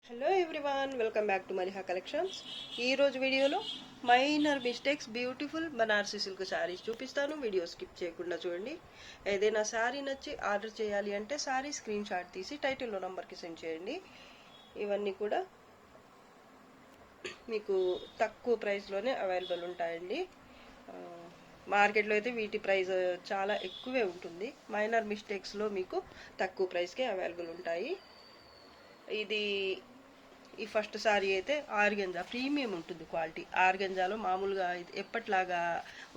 Hello everyone, welcome back to మరిహా collections. ఈరోజు వీడియోలో minor mistakes beautiful Banarasi silk saris చూపిస్తాను. వీడియో స్కిప్ చేయకుండా చూడండి. ఏదైనా శారీ నచ్చి ఆర్డర్ చేయాలి అంటే శారీ స్క్రీన్ షాట్ తీసి టైటిల్లో నంబర్కి సెండ్ చేయండి. ఇవన్నీ కూడా మీకు తక్కువ ప్రైస్లోనే అవైలబుల్ ఉంటాయండి. మార్కెట్లో అయితే వీటి ప్రైస్ చాలా ఎక్కువే ఉంటుంది. మైనర్ మిస్టేక్స్లో మీకు తక్కువ ప్రైస్కే అవైలబుల్ ఉంటాయి. ఇది ఈ ఫస్ట్ సారీ అయితే ఆర్గెంజా ప్రీమియం ఉంటుంది క్వాలిటీ. ఆర్గెంజాలో మామూలుగా ఎప్పట్లాగా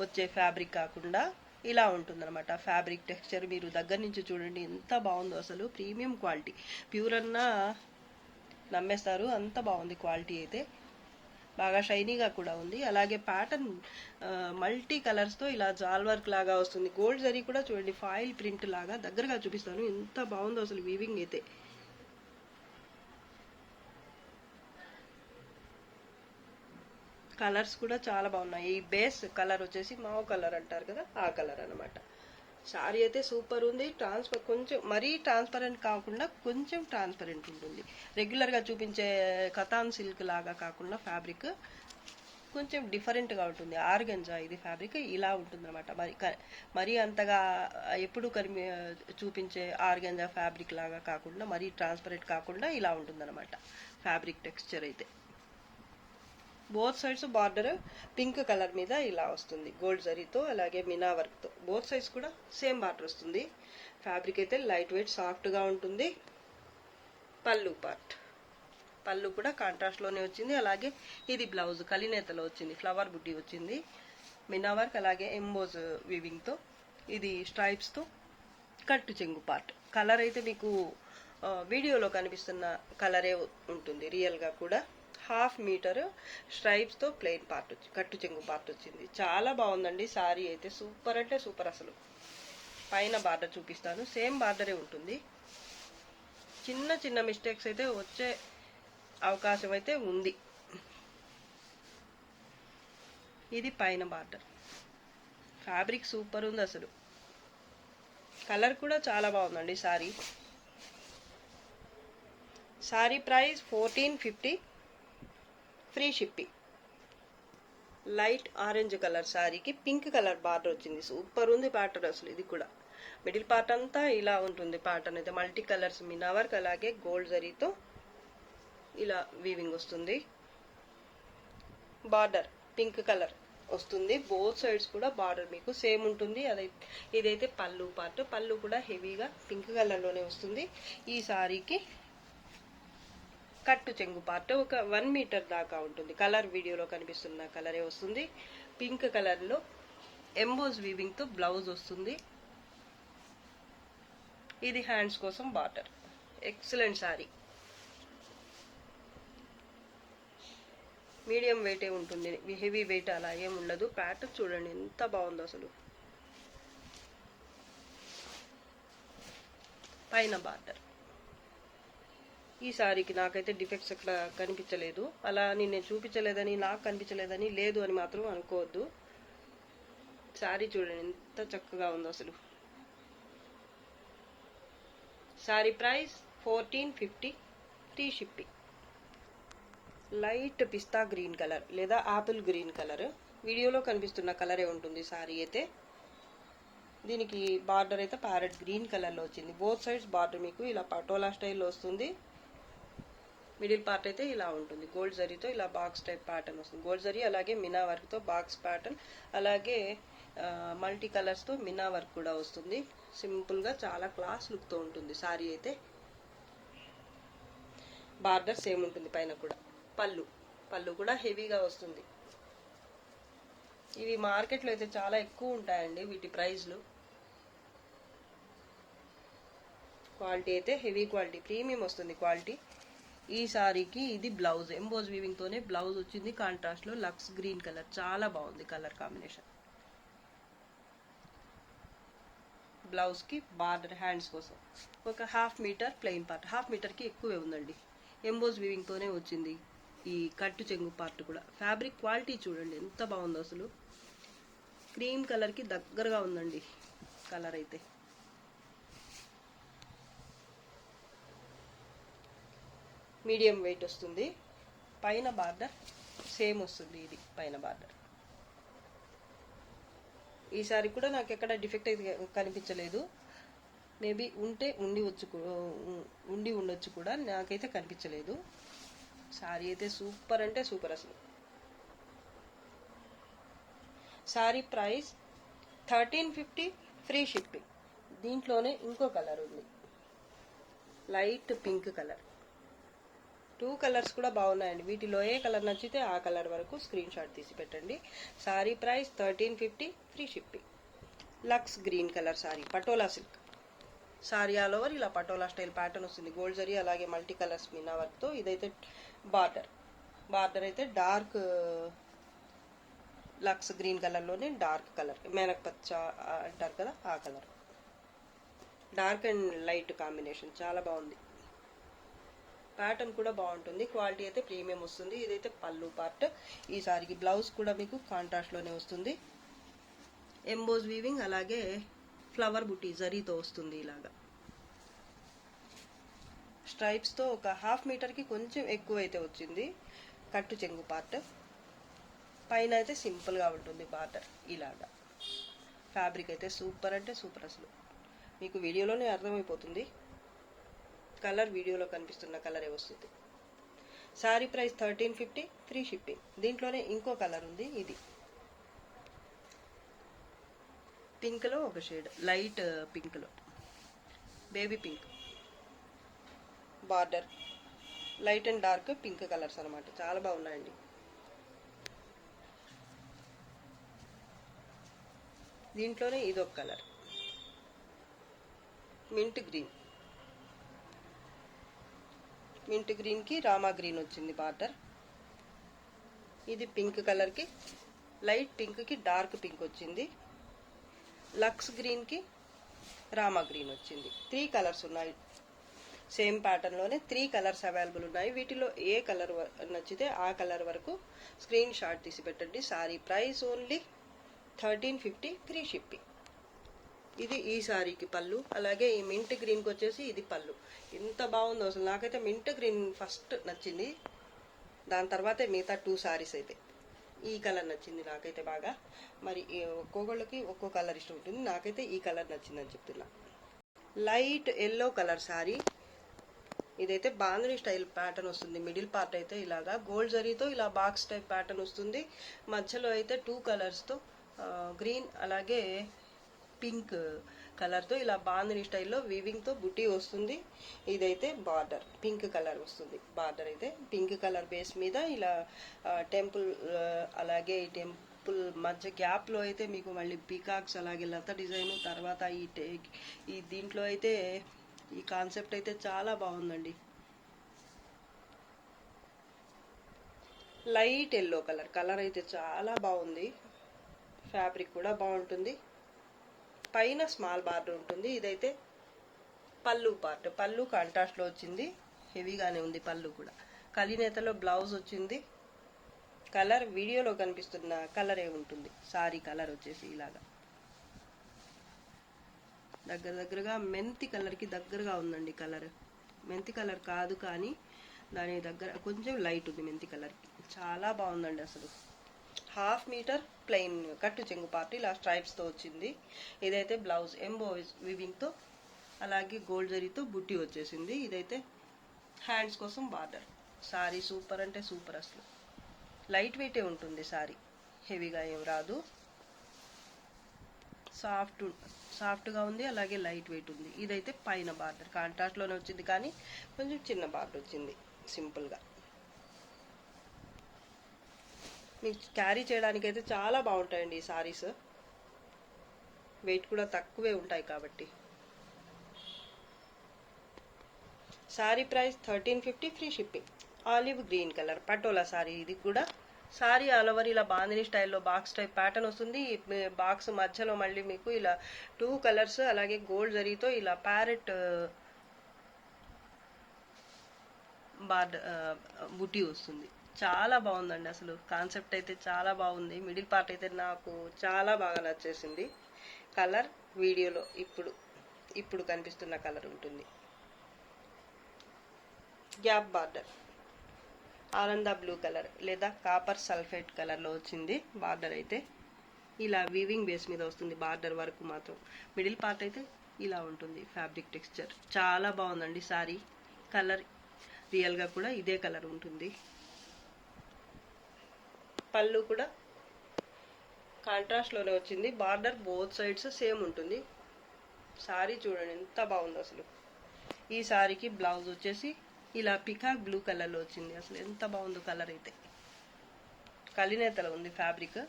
వచ్చే ఫ్యాబ్రిక్ కాకుండా ఇలా ఉంటుందన్నమాట. ఫ్యాబ్రిక్ టెక్స్చర్ మీరు దగ్గర నుంచి చూడండి ఎంత బాగుందో, అసలు ప్రీమియం క్వాలిటీ. ప్యూర్ అన్నా నమ్మేస్తారు, అంత బాగుంది క్వాలిటీ అయితే. బాగా షైనీగా కూడా ఉంది. అలాగే ప్యాటర్న్ మల్టీ కలర్స్తో ఇలా జాల్ వర్క్ లాగా వస్తుంది. గోల్డ్ జరీ కూడా చూడండి, ఫాయిల్ ప్రింట్ లాగా. దగ్గరగా చూపిస్తాను ఎంత బాగుందో అసలు వీవింగ్ అయితే. కలర్స్ కూడా చాలా బాగున్నాయి. ఈ బేస్ కలర్ వచ్చేసి మావ్ కలర్ అంటారు కదా, ఆ కలర్ అనమాట. శారీ అయితే సూపర్ ఉంది. కొంచెం మరీ ట్రాన్స్పరెంట్ కాకుండా కొంచెం ట్రాన్స్పరెంట్ ఉంటుంది. రెగ్యులర్గా చూపించే కతాన్ సిల్క్ లాగా కాకుండా ఫ్యాబ్రిక్ కొంచెం డిఫరెంట్గా ఉంటుంది. ఆర్గంజా ఇది ఫ్యాబ్రిక్ ఇలా ఉంటుంది అనమాట. మరీ అంతగా ఎప్పుడు చూపించే ఆర్గంజా ఫ్యాబ్రిక్ లాగా కాకుండా, మరీ ట్రాన్స్పరెంట్ కాకుండా ఇలా ఉంటుందన్నమాట ఫ్యాబ్రిక్ టెక్స్చర్ అయితే. Both sides border pink colour మీద ఇలా వస్తుంది గోల్డ్ జరీతో, అలాగే మినా వర్క్తో. బోత్ సైడ్స్ కూడా సేమ్ బార్డర్ వస్తుంది. ఫ్యాబ్రిక్ అయితే లైట్ వెయిట్ సాఫ్ట్గా ఉంటుంది. పళ్ళు కూడా కాంట్రాస్ట్లోనే వచ్చింది. అలాగే ఇది బ్లౌజ్ కలినేతలో వచ్చింది, ఫ్లవర్ బుడ్డి వచ్చింది. మినా వర్క్ అలాగే ఎంబోజ్ వీవింగ్తో, ఇది స్ట్రైప్స్తో కట్టు చెంగు పార్ట్. కలర్ అయితే మీకు వీడియోలో కనిపిస్తున్న కలరే ఉంటుంది రియల్గా కూడా. 1/2 మీటర్ స్ట్రైప్స్తో ప్లెయిన్ పార్ట్ కట్టు చెంగు పార్ట్ వచ్చింది. చాలా బాగుందండి శారీ అయితే, సూపర్ అంటే సూపర్ అసలు. పైన బార్డర్ చూపిస్తాను, సేమ్ బార్డరే ఉంటుంది. చిన్న చిన్న మిస్టేక్స్ అయితే వచ్చే అవకాశం అయితే ఉంది. ఇది పైన బార్డర్. ఫ్యాబ్రిక్ సూపర్ ఉంది అసలు. కలర్ కూడా చాలా బాగుందండి sari price 1450, free shipping. Light orange colour శారీకి పింక్ కలర్ బార్డర్ వచ్చింది. సూపర్ ఉంది ప్యాటర్న్ అసలు. ఇది కూడా మిడిల్ పార్ట్ అంతా ఇలా ఉంటుంది. ప్యాటర్న్ అయితే మల్టీ కలర్స్ మినా వర్క్ అలాగే గోల్డ్ జరీతో ఇలా వీవింగ్ వస్తుంది. బార్డర్ పింక్ కలర్ వస్తుంది. బోత్ సైడ్స్ కూడా బార్డర్ మీకు సేమ్ ఉంటుంది. ఇదైతే పళ్ళు పార్ట్. పళ్ళు కూడా హెవీగా పింక్ కలర్లోనే వస్తుంది. ఈ శారీకి కట్టు చెంగు పార్ట్ ఒక 1 మీటర్ దాకా ఉంటుంది. కలర్ వీడియోలో కనిపిస్తున్న కలరే వస్తుంది. పింక్ కలర్లో ఎంబోజ్ వీవింగ్తో బ్లౌజ్ వస్తుంది. ఇది హ్యాండ్స్ కోసం బార్డర్. ఎక్సలెంట్ శారీ. మీడియం వెయిటే ఉంటుంది, హెవీ వెయిట్ అలా ఏం ఉండదు. ప్యాటర్న్ చూడండి ఎంత బాగుందో అసలు. పైన బార్డర్. ఈ శారీకి నాకైతే డిఫెక్ట్స్ ఎక్కడ కనిపించలేదు. అలా నేను చూపించలేదని, నాకు కనిపించలేదని లేదు అని మాత్రం అనుకోవద్దు. శారీ చూడండి ఎంత చక్కగా ఉందో అసలు. Sari price 1450, free shipping. Light pista green colour లేదా ఆపిల్ గ్రీన్ కలర్. వీడియోలో కనిపిస్తున్న కలరే ఉంటుంది శారీ అయితే. దీనికి బార్డర్ అయితే ప్యారెట్ గ్రీన్ కలర్లో వచ్చింది. బోత్ సైడ్స్ బార్డర్ మీకు ఇలా పటోలా స్టైల్లో వస్తుంది. మిడిల్ పార్ట్ అయితే ఇలా ఉంటుంది. గోల్డ్ జరీతో ఇలా బాక్స్ టైప్ ప్యాటర్న్ వస్తుంది. గోల్డ్ జరీ అలాగే మినా వర్క్తో బాక్స్ ప్యాటర్న్, అలాగే మల్టీ కలర్స్తో మినా వర్క్ కూడా వస్తుంది. సింపుల్గా చాలా క్లాస్ లుక్తో ఉంటుంది శారీ అయితే. బార్డర్ సేమ్ ఉంటుంది పైన కూడా. పళ్ళు కూడా హెవీగా వస్తుంది. ఇవి మార్కెట్లో అయితే చాలా ఎక్కువ ఉంటాయండి వీటి ప్రైస్లు. క్వాలిటీ అయితే హెవీ క్వాలిటీ, ప్రీమియం వస్తుంది క్వాలిటీ. ఈ శారీకి ఇది బ్లౌజ్ ఎంబోజ్ వీవింగ్తోనే బ్లౌజ్ వచ్చింది. కాంట్రాస్ట్లో లక్స్ గ్రీన్ కలర్, చాలా బాగుంది కలర్ కాంబినేషన్. బ్లౌజ్కి బార్డర్ హ్యాండ్స్ కోసం ఒక 1/2 మీటర్ ప్లెయిన్ పార్ట్. 1/2 మీటర్కి ఎక్కువే ఉందండి. ఎంబోజ్ వీవింగ్తోనే వచ్చింది ఈ కట్టు చెంగు పార్ట్ కూడా. ఫ్యాబ్రిక్ క్వాలిటీ చూడండి ఎంత బాగుందో అసలు. క్రీమ్ కలర్కి దగ్గరగా ఉందండి కలర్ అయితే. మీడియం వెయిట్ వస్తుంది. పైన బార్డర్ సేమ్ వస్తుంది. ఇది పైన బార్డర్. ఈసారి కూడా నాకు ఎక్కడ డిఫెక్ట్ అయితే కనిపించలేదు. మేబీ ఉండి ఉండొచ్చు కూడా, నాకైతే కనిపించలేదు. సారీ అయితే సూపర్ అంటే సూపర్ అసలు. Sorry price 1350 free shipping. దీంట్లోనే ఇంకో కలర్ ఉంది, లైట్ పింక్ కలర్. 2 కలర్స్ కూడా బాగున్నాయండి. వీటిలో ఏ కలర్ నచ్చితే ఆ కలర్ వరకు స్క్రీన్ షాట్ తీసి పెట్టండి. Sari price 1350 free shipping. లక్స్ green colour sari, Patola silk sari. All over ఇలా పటోలా స్టైల్ ప్యాటర్న్ వస్తుంది. గోల్డ్ జరీ అలాగే మల్టీ కలర్స్ మీనా వర్క్తో. ఇదైతే బార్డర్ అయితే డార్క్ లక్స్ గ్రీన్ కలర్లోనే డార్క్ కలర్, మేనక్ పచ్చ అంటారు కదా ఆ colour. Dark and light combination చాలా బాగుంది. ప్యాటర్న్ కూడా బాగుంటుంది. క్వాలిటీ అయితే ప్రీమియం వస్తుంది. ఇదైతే పళ్ళు పార్ట్. ఈ సారీకి బ్లౌజ్ కూడా మీకు కాంట్రాస్ట్లోనే వస్తుంది. ఎంబోజ్ వీవింగ్ అలాగే ఫ్లవర్ బుటీ జరీతో వస్తుంది. ఇలాగా స్ట్రైప్స్తో ఒక 1/2 మీటర్కి కొంచెం ఎక్కువ అయితే వచ్చింది. కట్టు చెంగు పార్ట్. పైన అయితే సింపుల్గా ఉంటుంది బార్డర్. ఇలాగా ఫ్యాబ్రిక్ అయితే సూపర్ అంటే సూపర్ అసలు. మీకు వీడియోలోనే అర్థమైపోతుంది. కలర్ వీడియోలో కనిపిస్తున్న కలరే వస్తుంది. Sari price 1350 free shipping. దీంట్లోనే ఇంకో కలర్ ఉంది. ఇది పింక్లో ఒక షేడ్, లైట్ పింక్లో, baby pink. Border light and dark pink colours అనమాట. చాలా బాగున్నాయండి. దీంట్లోనే ఇదొక కలర్, మింట్ గ్రీన్కి రామా గ్రీన్ వచ్చింది బార్డర్. ఇది పింక్ కలర్కి లైట్ పింక్కి డార్క్ పింక్ వచ్చింది. లక్స్ గ్రీన్కి రామా గ్రీన్ వచ్చింది. 3 కలర్స్ ఉన్నాయి. సేమ్ ప్యాటర్న్లోనే 3 కలర్స్ అవైలబుల్ ఉన్నాయి. వీటిలో ఏ కలర్ నచ్చితే ఆ కలర్ వరకు స్క్రీన్ షాట్ తీసి పెట్టండి. Sari price only 1350 free shipping. ఇది ఈ సారీకి పళ్ళు. అలాగే ఈ మింట్ గ్రీన్కి వచ్చేసి ఇది పళ్ళు. ఎంత బాగుందో అసలు. నాకైతే మింట్ గ్రీన్ ఫస్ట్ నచ్చింది, దాని తర్వాతే మిగతా 2 సారీస్ అయితే. ఈ కలర్ నచ్చింది నాకైతే బాగా. మరి ఒక్కొక్కళ్ళకి ఒక్కో కలర్ ఇష్టం ఉంటుంది. నాకైతే ఈ కలర్ నచ్చిందని చెప్తున్నా. Light yellow colour sorry. ఇదైతే బాంధనీ స్టైల్ ప్యాటర్న్ వస్తుంది. మిడిల్ పార్ట్ అయితే ఇలాగా గోల్డ్ జరీతో ఇలా బాక్స్ టైప్ ప్యాటర్న్ వస్తుంది. మధ్యలో అయితే 2 కలర్స్తో గ్రీన్ అలాగే పింక్ కలర్తో ఇలా బాంధనీ స్టైల్లో వీవింగ్తో బుటీ వస్తుంది. ఇదైతే బార్డర్ పింక్ కలర్ వస్తుంది. బార్డర్ అయితే పింక్ కలర్ బేస్ మీద ఇలా టెంపుల్ అలాగే ఈ టెంపుల్ మధ్య గ్యాప్లో అయితే మీకు మళ్ళీ పీకాక్స్ అలాగే లత డిజైన్. తర్వాత ఈ దీంట్లో అయితే ఈ కాన్సెప్ట్ అయితే చాలా బాగుందండి. లైట్ ఎల్లో కలర్ అయితే చాలా బాగుంది. ఫ్యాబ్రిక్ కూడా బాగుంటుంది. పైన స్మాల్ బార్డర్ ఉంటుంది. ఇదైతే పళ్ళు పార్ట్. పళ్ళు కాంట్రాస్ట్లో వచ్చింది. హెవీగానే ఉంది పళ్ళు కూడా. కలినేతలో బ్లౌజ్ వచ్చింది. కలర్ వీడియోలో కనిపిస్తున్న కలరే ఉంటుంది. సారీ కలర్ వచ్చేసి ఇలాగా దగ్గరగా మెంతి కలర్కి దగ్గరగా ఉందండి. కలర్ మెంతి కలర్ కాదు కానీ దాని దగ్గర కొంచెం లైట్ ఉంది మెంతి కలర్కి. చాలా బాగుందండి అసలు. 1/2 మీటర్ ప్లెయిన్ కట్టు చెంగు పార్ట్ ఇలా స్ట్రైప్స్తో వచ్చింది. ఇదైతే బ్లౌజ్ ఎంబోజ్ వివింగ్తో అలాగే గోల్డ్ జరీతో బుట్టి వచ్చేసింది. ఇదైతే హ్యాండ్స్ కోసం బార్డర్. సారీ సూపర్ అంటే సూపర్ అసలు. లైట్ వెయిటే ఉంటుంది సారీ, హెవీగా ఏం రాదు. సాఫ్ట్గా ఉంది అలాగే లైట్ వెయిట్ ఉంది. ఇదైతే పైన బార్డర్ కాంట్రాస్ట్లోనే వచ్చింది కానీ కొంచెం చిన్న బార్డర్ వచ్చింది సింపుల్గా. మీకు క్యారీ చేయడానికి అయితే చాలా బాగుంటాయండి ఈ సారీస్. వెయిట్ కూడా తక్కువే ఉంటాయి కాబట్టి. Sorry price 1350 free shipping. Olive green colour patola sorry. ఇది కూడా సారీ ఆల్ ఓవర్ ఇలా బాందిని స్టైల్లో బాక్స్ టైప్ ప్యాటర్న్ వస్తుంది. బాక్స్ మధ్యలో మళ్ళీ మీకు ఇలా 2 కలర్స్ అలాగే గోల్డ్ జరీతో ఇలా ప్యారెట్ బార్డర్ బుటీ వస్తుంది. చాలా బాగుందండి అసలు. కాన్సెప్ట్ అయితే చాలా బాగుంది. మిడిల్ పార్ట్ అయితే నాకు చాలా బాగా నచ్చేసింది. కలర్ వీడియోలో ఇప్పుడు కనిపిస్తున్న కలర్ ఉంటుంది. గ్యాప్ బార్డర్, ఆనంద బ్లూ కలర్ లేదా కాపర్ సల్ఫేట్ కలర్లో వచ్చింది బార్డర్ అయితే. ఇలా వీవింగ్ బేస్ మీద వస్తుంది బార్డర్ వరకు మాత్రం. మిడిల్ పార్ట్ అయితే ఇలా ఉంటుంది ఫ్యాబ్రిక్ టెక్స్చర్. చాలా బాగుందండి సారీ. కలర్ రియల్గా కూడా ఇదే కలర్ ఉంటుంది. పళ్ళు కూడా కాంట్రాస్ట్లోనే వచ్చింది. బార్డర్ బోత్ సైడ్స్ సేమ్ ఉంటుంది. సారీ చూడండి ఎంత బాగుందో అసలు. ఈ సారీకి బ్లౌజ్ వచ్చేసి ఇలా పికాక్ బ్లూ కలర్లో వచ్చింది. అసలు ఎంత బాగుందో కలర్ అయితే. కలినేతలో ఉంది ఫ్యాబ్రిక్.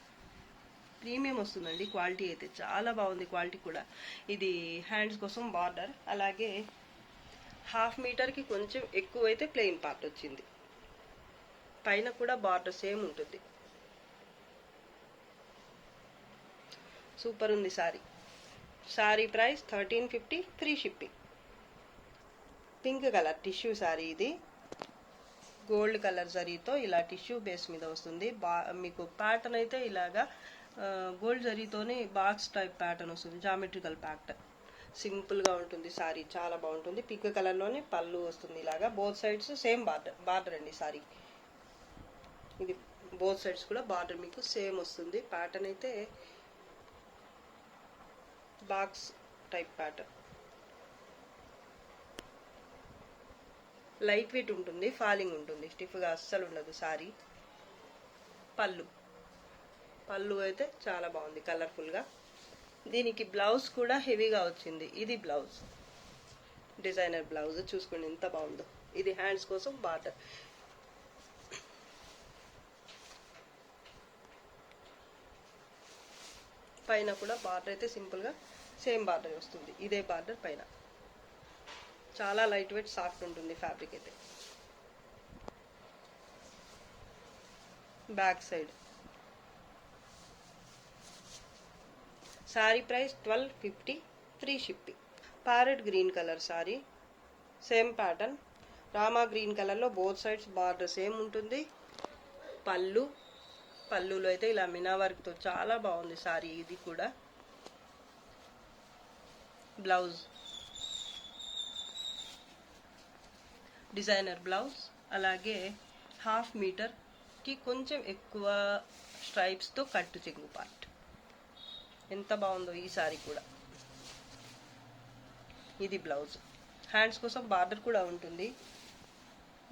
ప్రీమియం వస్తుందండి క్వాలిటీ అయితే. చాలా బాగుంది క్వాలిటీ కూడా. ఇది హ్యాండ్స్ కోసం బార్డర్, అలాగే 1/2 మీటర్కి కొంచెం ఎక్కువైతే ప్లెయిన్ పార్ట్ వచ్చింది. పైన కూడా బార్డర్ సేమ్ ఉంటుంది. సూపర్ ఉంది sorry. Sorry price 1350, free shipping. Pink colour tissue sorry ఇది. గోల్డ్ కలర్ జరీతో ఇలా టిష్యూ బేస్ మీద వస్తుంది. మీకు ప్యాటర్న్ అయితే ఇలాగా గోల్డ్ జరీతోనే బాక్స్ టైప్ ప్యాటర్న్ వస్తుంది. Geometrical pattern. సింపుల్గా ఉంటుంది సారీ. చాలా బాగుంటుంది. పింక్ కలర్లోనే పళ్ళు వస్తుంది. ఇలాగా బోత్ సైడ్స్ సేమ్ బార్డర్ అండి సారీ. ఇది బోత్ సైడ్స్ కూడా బార్డర్ మీకు సేమ్ వస్తుంది. ప్యాటర్న్ అయితే box type pattern. Light weight ఉంటుంది, ఫాలింగ్ ఉంటుంది, స్టిఫ్గా అస్సలు ఉండదు సారీ. పళ్ళు అయితే చాలా బాగుంది కలర్ఫుల్గా. దీనికి బ్లౌజ్ కూడా హెవీగా వచ్చింది. ఇది బ్లౌజ్, డిజైనర్ బ్లౌజ్. చూసుకోండి ఎంత బాగుందో. ఇది హ్యాండ్స్ కోసం బార్డర్. పైన కూడా బార్డర్ అయితే సింపుల్గా సేమ్ బార్డర్ వస్తుంది. ఇదే బార్డర్ పైన. చాలా లైట్ వెయిట్ సాఫ్ట్ ఉంటుంది ఫ్యాబ్రిక్ అయితే. Back side sorry price 1250, free shipping. Parrot green colour sorry. Same pattern. Rama green కలర్లో బోత్ సైడ్స్ బార్డర్ సేమ్ ఉంటుంది. పళ్ళులో అయితే ఇలా మినా వర్క్తో చాలా బాగుంది సారీ. ఇది కూడా బ్లౌజ్, డిజైనర్ బ్లౌజ్, అలాగే 1/2 మీటర్కి కొంచెం ఎక్కువ స్ట్రైప్స్తో కట్టు చెంగు పార్ట్. ఎంత బాగుందో ఈ సారీ కూడా. ఇది బ్లౌజ్. హ్యాండ్స్ కోసం బార్డర్ కూడా ఉంటుంది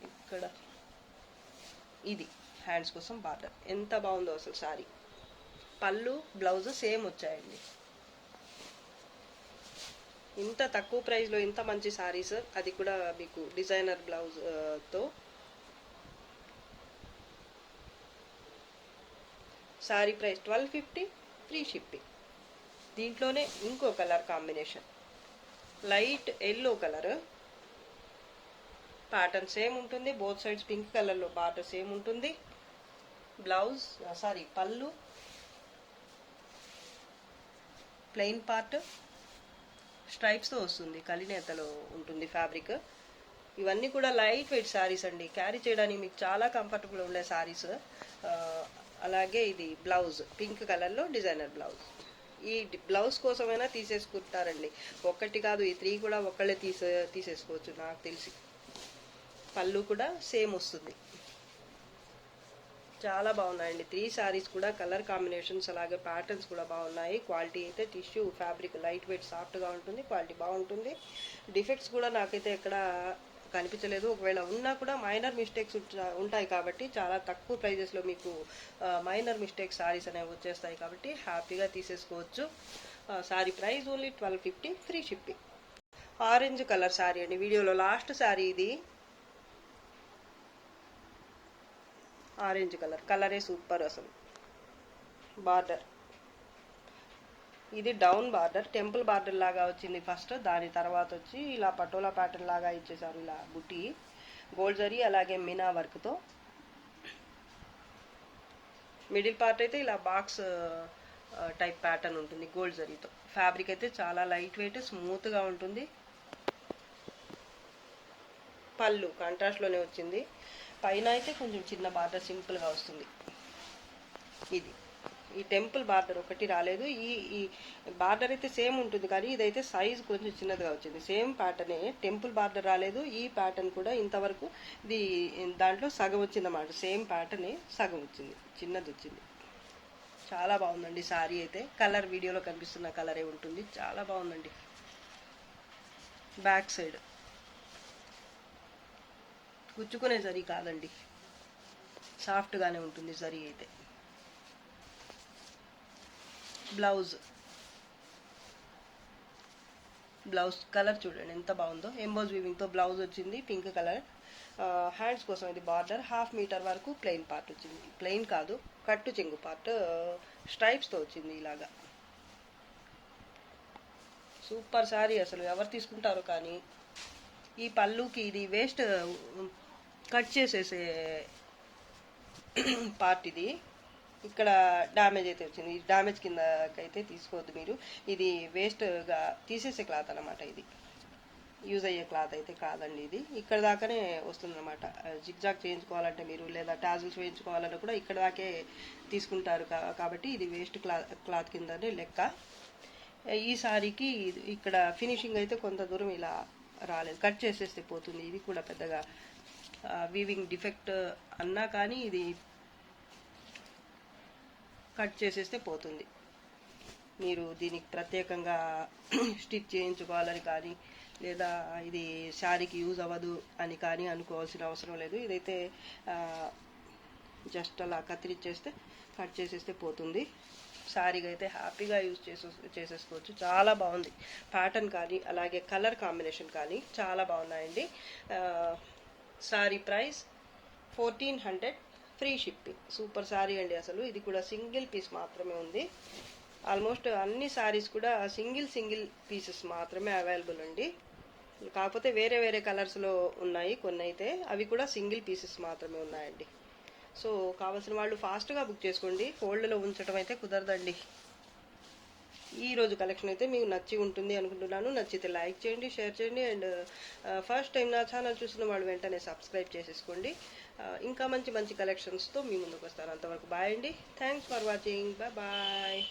ఇక్కడ. ఇది హ్యాండ్స్ కోసం బార్డర్. ఎంత బాగుందో అసలు సారీ. పళ్ళు బ్లౌజ్ సేమ్ వచ్చాయండి. ఇంత తక్కువ ప్రైస్లో ఇంత మంచి సారీస్, అది కూడా మీకు డిజైనర్ బ్లౌజ్తో. Sari price 1250, free shipping. దీంట్లోనే ఇంకో colour combination, light yellow colour. Pattern same ఉంటుంది. బోత్ సైడ్స్ పింక్ కలర్లో బార్డర్ సేమ్ ఉంటుంది. బ్లౌజ్ పళ్ళు ప్లెయిన్ పార్ట్ స్ట్రైప్స్తో వస్తుంది. కలినేతలో ఉంటుంది ఫ్యాబ్రిక్. ఇవన్నీ కూడా లైట్ వెయిట్ శారీస్ అండి. క్యారీ చేయడానికి మీకు చాలా కంఫర్టబుల్ ఉండే శారీస్. అలాగే ఇది బ్లౌజ్ పింక్ కలర్లో డిజైనర్ బ్లౌజ్. ఈ బ్లౌజ్ కోసమైనా తీసేసుకుంటారండి. ఒక్కటి కాదు, ఈ 3 కూడా ఒక్కళ్ళే తీసేసుకోవచ్చు నాకు తెలిసి. పళ్ళు కూడా సేమ్ వస్తుంది. చాలా బాగున్నాయండి 3 శారీస్ కూడా. కలర్ కాంబినేషన్స్ అలాగే ప్యాటర్న్స్ కూడా బాగున్నాయి. క్వాలిటీ అయితే టిష్యూ ఫ్యాబ్రిక్ లైట్ వెయిట్ సాఫ్ట్గా ఉంటుంది. క్వాలిటీ బాగుంటుంది. డిఫెక్ట్స్ కూడా నాకైతే ఎక్కడ కనిపించలేదు. ఒకవేళ ఉన్నా కూడా మైనర్ మిస్టేక్స్ ఉంటాయి కాబట్టి చాలా తక్కువ ప్రైజెస్లో మీకు మైనర్ మిస్టేక్స్ సారీస్ అనేవి వచ్చేస్తాయి కాబట్టి హ్యాపీగా తీసేసుకోవచ్చు. Sorry price only 1250, free shipping. Orange colour sorry అండి. వీడియోలో లాస్ట్ సారీ ఇది. ఆరెంజ్ కలరే సూపర్ అసలు. బార్డర్ ఇది డౌన్ బార్డర్, టెంపుల్ బార్డర్ లాగా వచ్చింది ఫస్ట్. దాని తర్వాత వచ్చి ఇలా పటోలా ప్యాటర్న్ లాగా ఇచ్చేసారు. ఇలా బుట్టి గోల్డ్ జరీ అలాగే మీనా వర్క్తో. మిడిల్ పార్ట్ అయితే ఇలా బాక్స్ టైప్ ప్యాటర్న్ ఉంటుంది గోల్డ్ జరీతో. ఫ్యాబ్రిక్ అయితే చాలా లైట్ వెయిట్ స్మూత్గా ఉంటుంది. పళ్ళు కాంట్రాస్ట్లోనే వచ్చింది. పైన అయితే కొంచెం చిన్న బార్డర్ సింపుల్గా వస్తుంది. ఈ టెంపుల్ బార్డర్ ఒకటి రాలేదు. ఈ ఈ బార్డర్ అయితే సేమ్ ఉంటుంది, కానీ ఇదైతే సైజ్ కొంచెం చిన్నదిగా వచ్చింది. సేమ్ ప్యాటర్నే, టెంపుల్ బార్డర్ రాలేదు. ఈ ప్యాటర్న్ కూడా ఇంతవరకు ఇది దాంట్లో సగం వచ్చిందన్నమాట. సేమ్ ప్యాటర్నే సగం వచ్చింది, చిన్నది వచ్చింది. చాలా బాగుందండి శారీ అయితే. కలర్ వీడియోలో కనిపిస్తున్న కలరే ఉంటుంది, చాలా బాగుందండి. బ్యాక్ సైడ్ గుచ్చుకునే జరీ కాదండి, సాఫ్ట్గానే ఉంటుంది జరీ అయితే. బ్లౌజ్ కలర్ చూడండి ఎంత బాగుందో. ఎంబోజ్ వీవింగ్తో బ్లౌజ్ వచ్చింది, పింక్ కలర్. హ్యాండ్స్ కోసం ఇది బార్డర్ 1/2 మీటర్ వరకు ప్లెయిన్ పార్ట్ వచ్చింది. ప్లెయిన్ కాదు, కట్టు చెంగు పార్ట్ స్ట్రైప్స్తో వచ్చింది ఇలాగా. సూపర్ శారీ, అసలు ఎవరు తీసుకుంటారో. కానీ ఈ పళ్ళుకి ఇది వేస్ట్ కట్ చేసేసే పార్ట్ ఇది. ఇక్కడ డ్యామేజ్ అయితే వచ్చింది, ఈ డ్యామేజ్ కిందకైతే తీసుకోవద్దు మీరు. ఇది వేస్ట్గా తీసేసే క్లాత్ అనమాట, ఇది యూజ్ అయ్యే క్లాత్ అయితే కాదండి ఇది. ఇక్కడ దాకానే వస్తుందన్నమాట. జిగ్జాగ్ చేయించుకోవాలంటే మీరు, లేదా టాజిల్స్ వేయించుకోవాలన్నా కూడా ఇక్కడ దాకే తీసుకుంటారు. కాబట్టి ఇది వేస్ట్ క్లాత్ కిందనే లెక్క. ఈ సారీకి ఇక్కడ ఫినిషింగ్ అయితే కొంత దూరం ఇలా రాలేదు, కట్ చేసేస్తే పోతుంది. ఇది కూడా పెద్దగా వీవింగ్ డిఫెక్ట్ అన్నా కానీ ఇది కట్ చేసేస్తే పోతుంది. మీరు దీనికి ప్రత్యేకంగా స్టిచ్ చేయించుకోవాలని కానీ, లేదా ఇది శారీకి యూజ్ అవ్వదు అని కానీ అనుకోవాల్సిన అవసరం లేదు. ఇదైతే జస్ట్ అలా కత్తిరించేస్తే, కట్ చేసేస్తే పోతుంది. శారీగా అయితే హ్యాపీగా యూజ్ చేసేసుకోవచ్చు. చాలా బాగుంది ప్యాటర్న్ కానీ, అలాగే కలర్ కాంబినేషన్ కానీ చాలా బాగున్నాయండి. Sari price 1400, free shipping. Super sari అండి అసలు. ఇది కూడా సింగిల్ పీస్ మాత్రమే ఉంది. ఆల్మోస్ట్ అన్ని శారీస్ కూడా సింగిల్ పీసెస్ మాత్రమే అవైలబుల్ అండి. కాకపోతే వేరే వేరే కలర్స్లో ఉన్నాయి కొన్ని అయితే, అవి కూడా సింగిల్ పీసెస్ మాత్రమే ఉన్నాయండి. సో కావాల్సిన వాళ్ళు ఫాస్ట్గా బుక్ చేసుకోండి, హోల్డ్లో ఉంచడం అయితే కుదరదండి. ఈరోజు కలెక్షన్ అయితే మీకు నచ్చి ఉంటుంది అనుకుంటున్నాను. నచ్చితే లైక్ చేయండి, షేర్ చేయండి. అండ్ ఫస్ట్ టైం నా ఛానల్ చూసిన వాళ్ళు వెంటనే సబ్స్క్రైబ్ చేసేసుకోండి. ఇంకా మంచి కలెక్షన్స్తో మీ ముందుకు వస్తాను. అంతవరకు బాయ్ అండి. Thanks for watching. బాయ్.